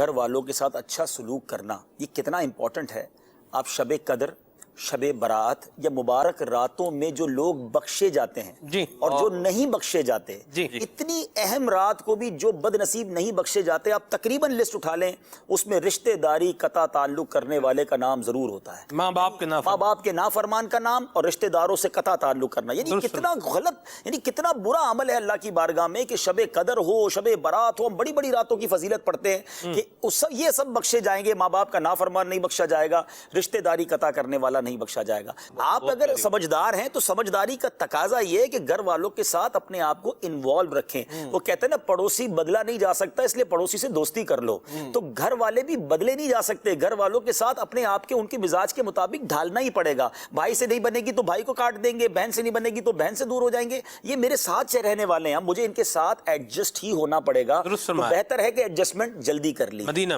گھر والوں کے ساتھ اچھا سلوک کرنا یہ کتنا امپورٹنٹ ہے. آپ شب قدر، شب برات یا مبارک راتوں میں جو لوگ بخشے جاتے ہیں جی اور جو نہیں بخشے جاتے، جی اتنی اہم رات کو بھی جو بد نصیب نہیں بخشے جاتے، آپ تقریباً لسٹ اٹھا لیں، اس میں رشتہ داری قطع تعلق کرنے والے کا نام ضرور ہوتا ہے. ماں باپ کے ماں باپ کے نافرمان کا نام اور رشتہ داروں سے قطع تعلق کرنا. یعنی کتنا غلط، یعنی کتنا برا عمل ہے اللہ کی بارگاہ میں کہ شب قدر ہو، شب برات ہو، ہم بڑی بڑی راتوں کی فضیلت پڑھتے ہیں کہ یہ سب بخشے جائیں گے، ماں باپ کا نافرمان نہیں بخشا جائے گا، رشتہ داری قطع کرنے والا نہیں بخشا جائے گا. آپ اگر سمجھدار ہیں تو سمجھداری کا تقاضا یہ ہے کہ گھر والوں کے ساتھ اپنے آپ کو انوالو رکھیں. وہ کہتے ہیں نا پڑوسی بدلا نہیں جا سکتا، اس لیے پڑوسی سے دوستی کر لو. تو گھر والے بھی بدلے نہیں جا سکتے، گھر والوں کے ساتھ اپنے آپ کے ان کے مزاج کے مطابق ڈھالنا ہی پڑے گا. بھائی سے نہیں بنے گی تو بھائی کو کاٹ دیں گے، بہن سے نہیں بنے گی تو بہن سے دور ہو جائیں گے. یہ میرے ساتھ سے رہنے والے ہیں، مجھے ان کے ساتھ ایڈجسٹ ہی ہونا پڑے گا. تو بہتر ہے کہ ایڈجسٹمنٹ جلدی کر لی. مدینہ